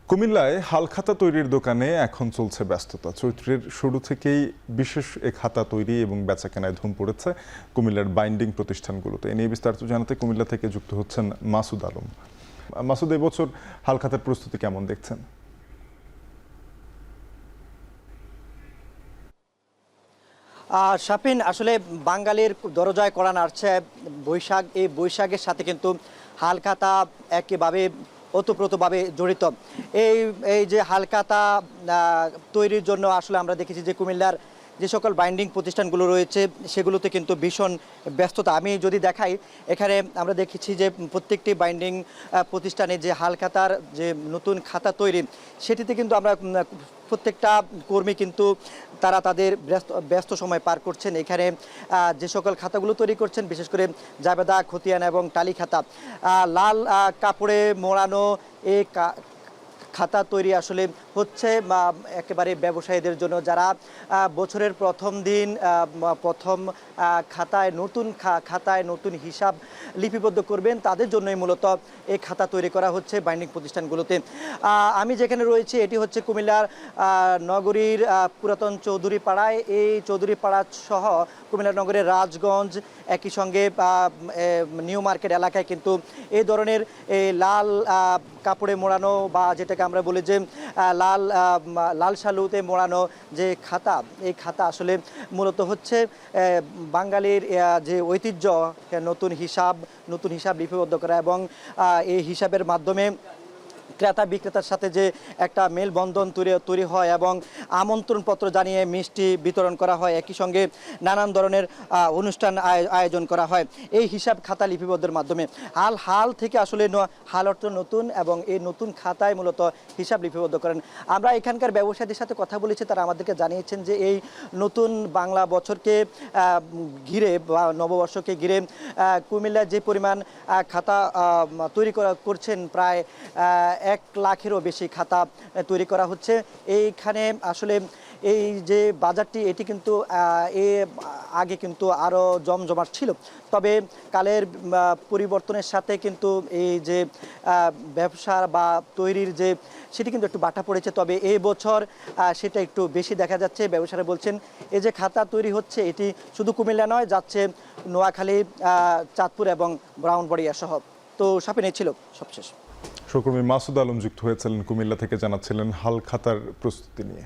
কুমিল্লায় হালখাতা তৈরির দোকানে এখন চলছে ব্যস্ততা। চৈত্রের শুরু থেকেই বিশেষ এ খাতা তৈরি এবং বেচাকেনায় ধুম পড়েছে কুমিল্লার বাইন্ডিং প্রতিষ্ঠানগুলোতে। এ নিয়ে বিস্তারিত জানাতে কুমিল্লা থেকে যুক্ত হচ্ছেন মাসুদ আলম। মাসুদ, এবছর হালখাতার প্রস্তুতি কেমন দেখছেন? শাপিন, আসলে বাঙালির দরজায় কড়া নাড়ছে বৈশাখ। এই বৈশাখের সাথে কিন্তু হালখাতা একেবারে ওতপ্রোতভাবে জড়িত। এই এই যে হালখাতা তৈরির জন্য আসলে আমরা দেখেছি যে কুমিল্লার যে সকল বাইন্ডিং প্রতিষ্ঠানগুলো রয়েছে সেগুলোতে কিন্তু ভীষণ ব্যস্ততা। আমি যদি দেখাই, এখানে আমরা দেখেছি যে প্রত্যেকটি বাইন্ডিং প্রতিষ্ঠানে যে হালখাতার যে নতুন খাতা তৈরি, সেটিতে কিন্তু আমরা প্রত্যেকটা কর্মী কিন্তু তারা তাদের ব্যস্ত সময় পার করছেন। এখানে যে সকল খাতাগুলো তৈরি করছেন, বিশেষ করে জাবেদা, খতিয়ানা এবং টালি খাতা, লাল কাপড়ে মোড়ানো এই খাতা তৈরি আসলে হচ্ছে একেবারে ব্যবসায়ীদের জন্য, যারা বছরের প্রথম দিন প্রথম খাতায় নতুন হিসাব লিপিবদ্ধ করবেন, তাদের জন্যই মূলত এই খাতা তৈরি করা হচ্ছে বাইন্ডিং প্রতিষ্ঠানগুলোতে। আমি যেখানে রয়েছি এটি হচ্ছে কুমিল্লার নগরীর পুরাতন চৌধুরী পাড়ায়। এই চৌধুরী পাড়া সহ কুমিল্লা নগরের রাজগঞ্জ, একই সঙ্গে নিউ মার্কেট এলাকায় কিন্তু এই ধরনের লাল কাপড়ে মোড়ানো বা যেটাকে আমরা বলি যে লাল শালুতে মোড়ানো যে খাতা, এই খাতা আসলে মূলত হচ্ছে বাঙালির যে ঐতিহ্য, নতুন হিসাব লিপিবদ্ধ করা এবং এই হিসাবের মাধ্যমে ক্রেতা বিক্রেতার সাথে যে একটা মেলবন্ধন তৈরি হয় এবং আমন্ত্রণপত্র জানিয়ে মিষ্টি বিতরণ করা হয়, একই সঙ্গে নানান ধরনের অনুষ্ঠান আয়োজন করা হয় এই হিসাব খাতা লিপিবদ্ধের মাধ্যমে। হাল থেকে আসলে হাল অর্থ নতুন, এবং এই নতুন খাতায় মূলত হিসাব লিপিবদ্ধ করেন। আমরা এখানকার ব্যবসায়ীদের সাথে কথা বলেছি, তারা আমাদেরকে জানিয়েছেন যে এই নতুন বাংলা বছরকে ঘিরে বা নববর্ষকে ঘিরে কুমিল্লার যে পরিমাণ খাতা তৈরি করছেন, প্রায় 1 লাখেরও বেশি খাতা তৈরি করা হচ্ছে। এইখানে আসলে এই যে বাজারটি, এটি কিন্তু আগে কিন্তু আরও জমজমাট ছিল, তবে কালের পরিবর্তনের সাথে কিন্তু এই যে ব্যবসা বা তৈরির যে সেটি কিন্তু একটু বাটা পড়েছে। তবে এই বছর সেটা একটু বেশি দেখা যাচ্ছে। ব্যবসায়ীরা বলছেন এই যে খাতা তৈরি হচ্ছে, এটি শুধু কুমিল্লা নয়, যাচ্ছে নোয়াখালী, চাঁদপুর এবং ব্রাহ্মণবাড়িয়া সহ। তো শাপিন, ছিল সবশেষ। সহকর্মী মাসুদ আলম যুক্ত হয়েছিলেন কুমিল্লা থেকে, জানাচ্ছিলেন হালখাতার প্রস্তুতি নিয়ে।